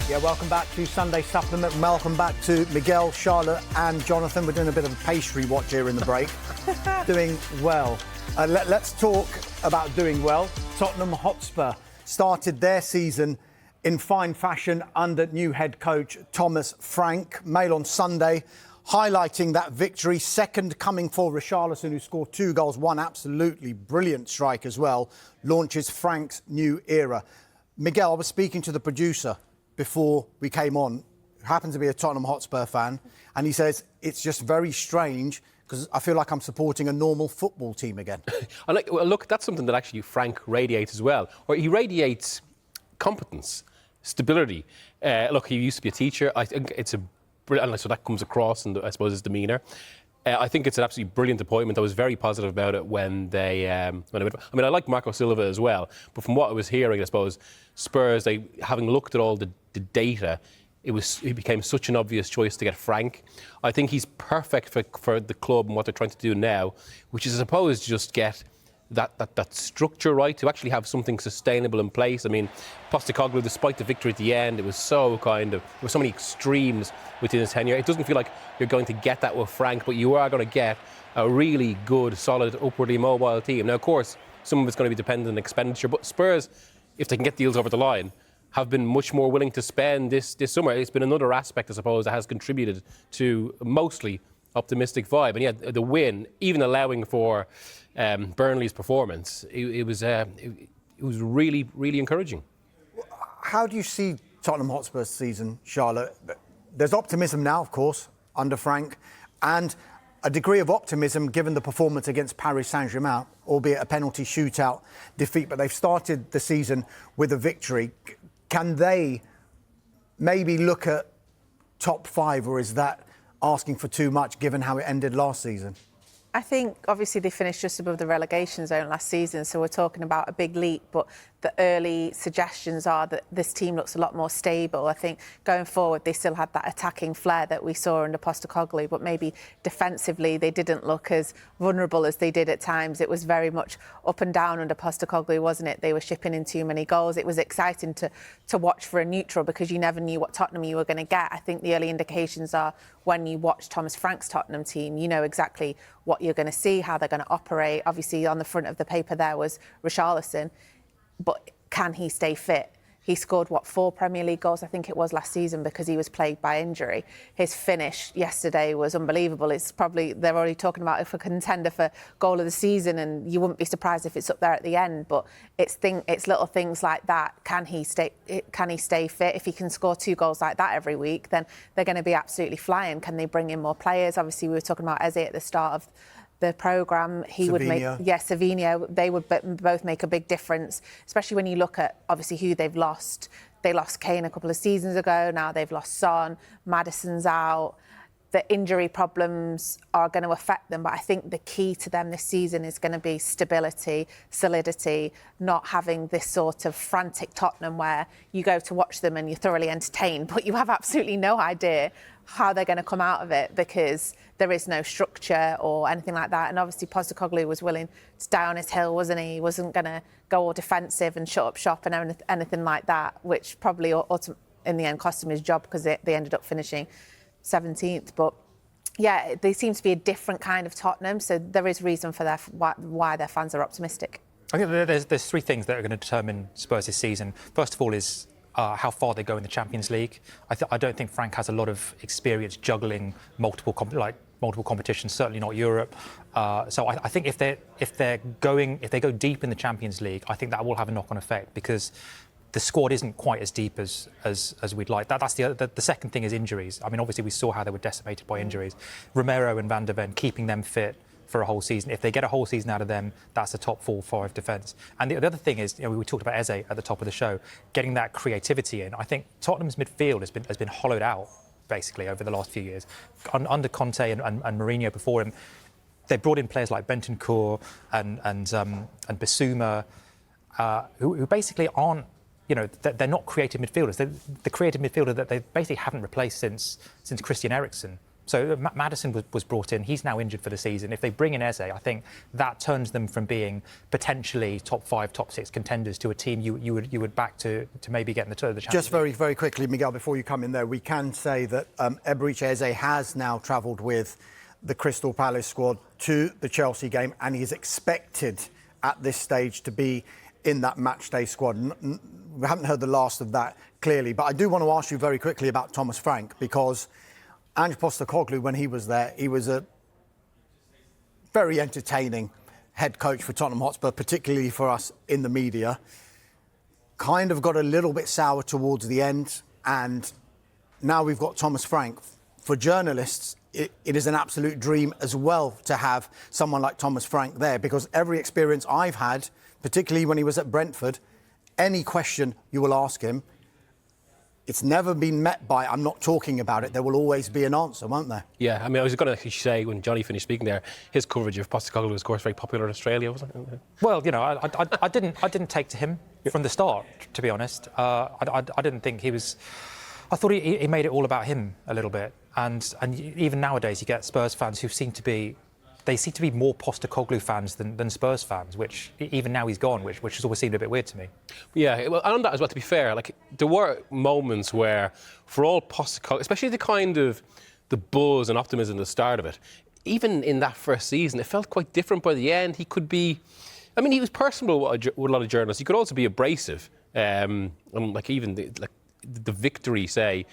Yeah, welcome back to Sunday Supplement. Welcome back to Miguel, Charlotte and Jonathan. We're doing a bit of a pastry watch here in the break. Doing well. Let's talk about doing well. Tottenham Hotspur started their season in fine fashion under new head coach Thomas Frank. Mail on Sunday highlighting that victory. Second coming for Richarlison, who scored 2 goals, one absolutely brilliant strike as well, launches Frank's new era. Miguel, I was speaking to the producer before we came on, who happens to be a Tottenham Hotspur fan, and he says it's just very strange because I feel like I'm supporting a normal football team again. Look, that's something that actually Frank radiates as well. Or he radiates competence, stability. Look, he used to be a teacher. I think it's a brilliant, so that comes across in, I suppose, his demeanour. I think it's an absolutely brilliant appointment. I was very positive about it when they... I like Marco Silva as well, but from what I was hearing, I suppose, Spurs, having looked at all the data, it became such an obvious choice to get Frank. I think he's perfect for the club and what they're trying to do now, which is, I suppose, just get that structure right, to actually have something sustainable in place. I mean, Postecoglou, despite the victory at the end, there were so many extremes within his tenure. It doesn't feel like you're going to get that with Frank, but you are going to get a really good, solid, upwardly mobile team. Now, of course, some of it's going to be dependent on expenditure, but Spurs, if they can get deals over the line, have been much more willing to spend this summer. It's been another aspect, I suppose, that has contributed to mostly optimistic vibe. And yeah, the win, even allowing for Burnley's performance, it was really, really encouraging. How do you see Tottenham Hotspur's season, Charlotte? There's optimism now, of course, under Frank, and a degree of optimism given the performance against Paris Saint-Germain, albeit a penalty shootout defeat, but they've started the season with a victory. Can they maybe look at top 5, or is that asking for too much given how it ended last season? I think, obviously, they finished just above the relegation zone last season, so we're talking about a big leap, but the early suggestions are that this team looks a lot more stable. I think going forward, they still had that attacking flair that we saw under Postecoglou, but maybe defensively they didn't look as vulnerable as they did at times. It was very much up and down under Postecoglou, wasn't it? They were shipping in too many goals. It was exciting to watch for a neutral because you never knew what Tottenham you were going to get. I think the early indications are when you watch Thomas Frank's Tottenham team, you know exactly what you're going to see, how they're going to operate. Obviously, on the front of the paper there was Richarlison, but can he stay fit? He scored, 4 Premier League goals, I think it was, last season because he was plagued by injury. His finish yesterday was unbelievable. It's probably, they're already talking about if a contender for goal of the season, and you wouldn't be surprised if it's up there at the end. But it's little things like that. Can he stay fit? If he can score 2 goals like that every week, then they're going to be absolutely flying. Can they bring in more players? Obviously, we were talking about Eze at the start of the programme. Savinho, they would both make a big difference, especially when you look at obviously who they've lost. They lost Kane a couple of seasons ago, now they've lost Son, Maddison's out. The injury problems are going to affect them, but I think the key to them this season is going to be stability, solidity, not having this sort of frantic Tottenham where you go to watch them and you're thoroughly entertained, but you have absolutely no idea how they're going to come out of it because there is no structure or anything like that. And obviously Postecoglou was willing to die on his hill, wasn't he? He wasn't going to go all defensive and shut up shop and anything like that, which probably in the end cost him his job because they ended up finishing 17th. But yeah, they seem to be a different kind of Tottenham, so there is reason for why their fans are optimistic. I think there's 3 things that are going to determine Spurs this season. First of all is how far they go in the Champions League. I don't think Frank has a lot of experience juggling multiple competitions, certainly not Europe. So I think if they go deep in the Champions League, I think that will have a knock-on effect because the squad isn't quite as deep as we'd like. That's the second thing is injuries. I mean, obviously we saw how they were decimated by injuries. Romero and Van der Ven, keeping them fit for a whole season. If they get a whole season out of them, that's a top 4-5 defence. And the other thing is, we talked about Eze at the top of the show, getting that creativity in. I think Tottenham's midfield has been hollowed out basically over the last few years. Under Conte and Mourinho before him, they brought in players like Bentancur and Bissouma, who basically aren't. They're not creative midfielders. They're the creative midfielder that they basically haven't replaced since Christian Eriksen So Maddison was brought in. He's now injured for the season. If they bring in Eze, I think that turns them from being potentially top 5, top 6 contenders to a team you would back to maybe get in the Champions Just League. very quickly, Miguel, before you come in there, we can say that Eberechi Eze has now travelled with the Crystal Palace squad to the Chelsea game, and he is expected at this stage to be in that matchday squad. We haven't heard the last of that clearly, but I do want to ask you very quickly about Thomas Frank, because Ange Postecoglou, when he was there, he was a very entertaining head coach for Tottenham Hotspur, particularly for us in the media. Kind of got a little bit sour towards the end, and now we've got Thomas Frank. For journalists, it is an absolute dream as well to have someone like Thomas Frank there, because every experience I've had, particularly when he was at Brentford, any question you will ask him, it's never been met by, I'm not talking about it. There will always be an answer, won't there? Yeah, I mean, I was going to say, when Johnny finished speaking there, his coverage of Postecoglou was, of course, very popular in Australia, wasn't it? Well, you know, I didn't take to him from the start, to be honest. I didn't think he was... I thought he made it all about him a little bit. And even nowadays, you get Spurs fans who seem to be more Postecoglou fans than Spurs fans, which even now he's gone, which has always seemed a bit weird to me. Yeah, well, and on that as well, to be fair, like, there were moments where, for all Postecoglou, especially the kind of the buzz and optimism at the start of it, even in that first season, it felt quite different by the end. He could be... I mean, he was personable with a lot of journalists. He could also be abrasive. And like, even the victory, say,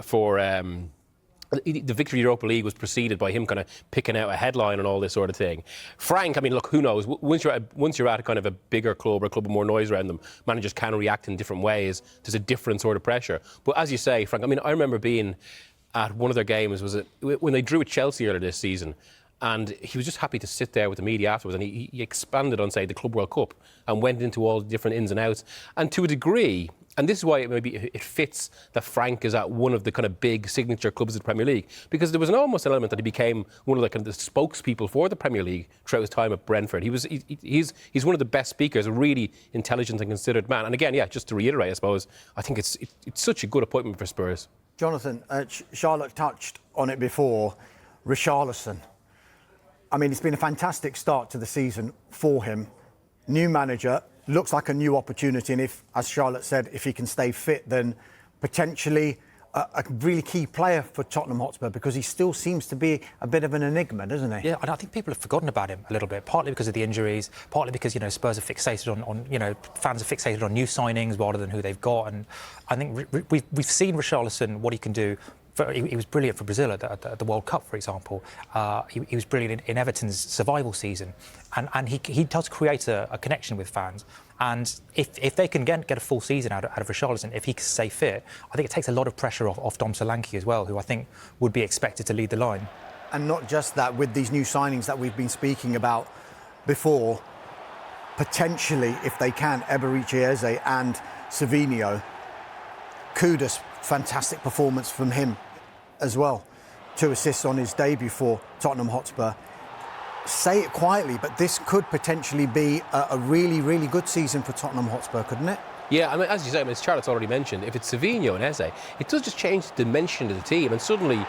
for... the victory Europa League was preceded by him kind of picking out a headline and all this sort of thing. Frank, I mean, look, who knows? Once you're at a kind of a bigger club or a club with more noise around them, managers can react in different ways. There's a different sort of pressure. But as you say, Frank, I mean, I remember being at one of their games, when they drew with Chelsea earlier this season, and he was just happy to sit there with the media afterwards, and he expanded on, say, the Club World Cup and went into all the different ins and outs. And to a degree, and this is why it fits that Frank is at one of the kind of big signature clubs of the Premier League, because there was almost an element that he became one of the kind of the spokespeople for the Premier League throughout his time at Brentford. He's one of the best speakers, a really intelligent and considered man. And again, yeah, just to reiterate, I suppose, I think it's such a good appointment for Spurs. Jonathan, Charlotte touched on it before. Richarlison. I mean, it's been a fantastic start to the season for him. New manager, looks like a new opportunity, and if, as Charlotte said, if he can stay fit, then potentially a really key player for Tottenham Hotspur, because he still seems to be a bit of an enigma, doesn't he? Yeah, and I think people have forgotten about him a little bit, partly because of the injuries, partly because, you know, Spurs are fixated on you know, fans are fixated on new signings rather than who they've got. And I think we've seen Richarlison, what he can do. He was brilliant for Brazil at the World Cup, for example. He was brilliant in Everton's survival season. And he does create a connection with fans. And if they can get a full season out of Richarlison, if he can stay fit, I think it takes a lot of pressure off Dom Solanke as well, who I think would be expected to lead the line. And not just that, with these new signings that we've been speaking about before, potentially, if they can, Eberechi Eze and Savinho, Kudus, fantastic performance from him as well. 2 assists on his debut for Tottenham Hotspur. Say it quietly, but this could potentially be a really, really good season for Tottenham Hotspur, couldn't it? Yeah, I mean, as you say, as Charlotte's already mentioned, if it's Savinho and Eze, it does just change the dimension of the team, and suddenly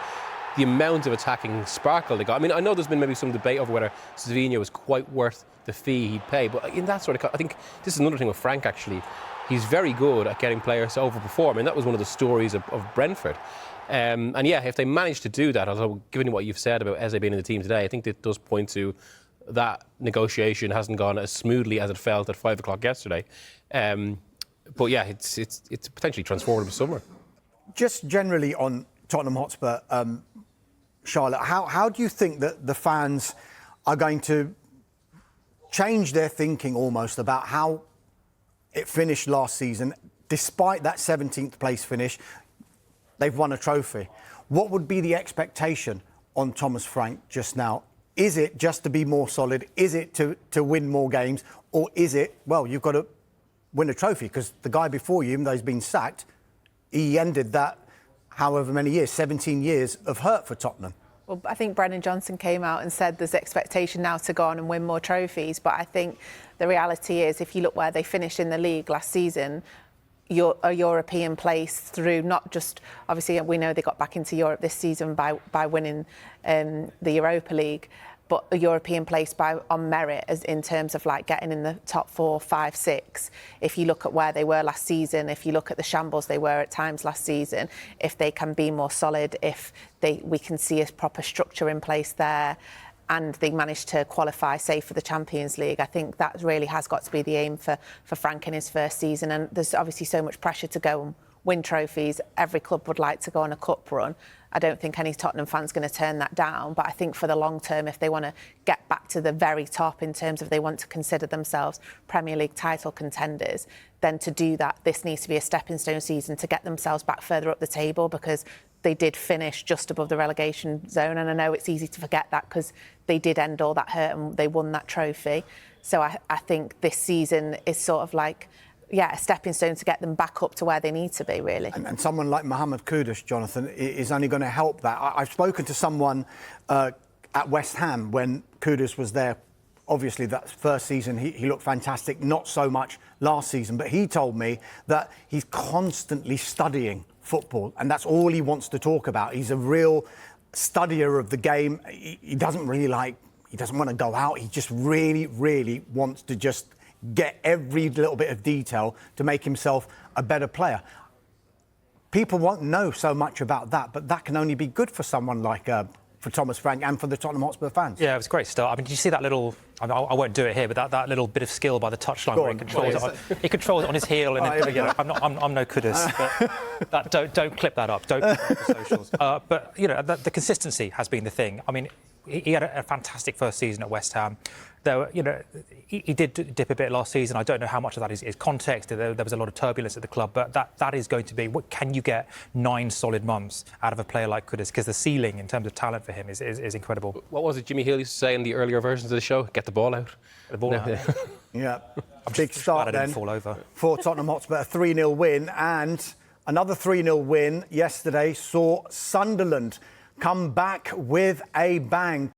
the amount of attacking sparkle they got. I mean, I know there's been maybe some debate over whether Savinho is quite worth the fee he'd pay, but in that sort of, I think this is another thing with Frank, actually. He's very good at getting players to overperform, and that was one of the stories of Brentford. And yeah, if they manage to do that, although given what you've said about Eze being in the team today, I think it does point to that negotiation hasn't gone as smoothly as it felt at 5 o'clock yesterday. But yeah, it's potentially transformative summer. Just generally on Tottenham Hotspur, Charlotte, how do you think that the fans are going to change their thinking almost about how it finished last season? Despite that 17th place finish, they've won a trophy. What would be the expectation on Thomas Frank just now? Is it just to be more solid? Is it to win more games? Or is it, well, you've got to win a trophy? Because the guy before you, even though he's been sacked, he ended that however many years, 17 years of hurt for Tottenham. Well, I think Brennan Johnson came out and said there's expectation now to go on and win more trophies. But I think the reality is, if you look where they finished in the league last season, a European place through not just, obviously we know they got back into Europe this season by winning the Europa League, but a European place on merit, as in terms of like getting in the top 4, 5, 6. If you look at where they were last season, if you look at the shambles they were at times last season, if they can be more solid, if we can see a proper structure in place there, and they managed to qualify, say, for the Champions League. I think that really has got to be the aim for Frank in his first season. And there's obviously so much pressure to go and win trophies. Every club would like to go on a cup run. I don't think any Tottenham fan's going to turn that down. But I think for the long term, if they want to get back to the very top in terms of they want to consider themselves Premier League title contenders, then to do that, this needs to be a stepping stone season to get themselves back further up the table, because they did finish just above the relegation zone. And I know it's easy to forget that because they did end all that hurt and they won that trophy. So I think this season is sort of like, a stepping stone to get them back up to where they need to be, really. And someone like Mohamed Kudus, Jonathan, is only going to help that. I've spoken to someone at West Ham when Kudus was there. Obviously, that first season, he looked fantastic. Not so much last season, but he told me that he's constantly studying football, and that's all he wants to talk about. He's a real studier of the game. He doesn't want to go out. He just really wants to just get every little bit of detail to make himself a better player. People won't know so much about that, but that can only be good for someone like for Thomas Frank and for the Tottenham Hotspur fans. Yeah, it was a great start. I mean, did you see that little... I won't do it here, but that little bit of skill by the touchline where he controls it on his heel. And I'm no Kudus, but don't clip that up. Don't clip the socials. But the consistency has been the thing. I mean, he had a fantastic first season at West Ham. There, he did dip a bit last season. I don't know how much of that is context. There was a lot of turbulence at the club, but that is going to be. What can you get 9 solid months out of a player like Kudus? Because the ceiling in terms of talent for him is incredible. What was it Jimmy Hill used to say in the earlier versions of the show? Get the ball out. The ball out. Yeah, big start then fall over. For Tottenham Hotspur, a 3-0 win, and another 3-0 win yesterday saw Sunderland come back with a bang.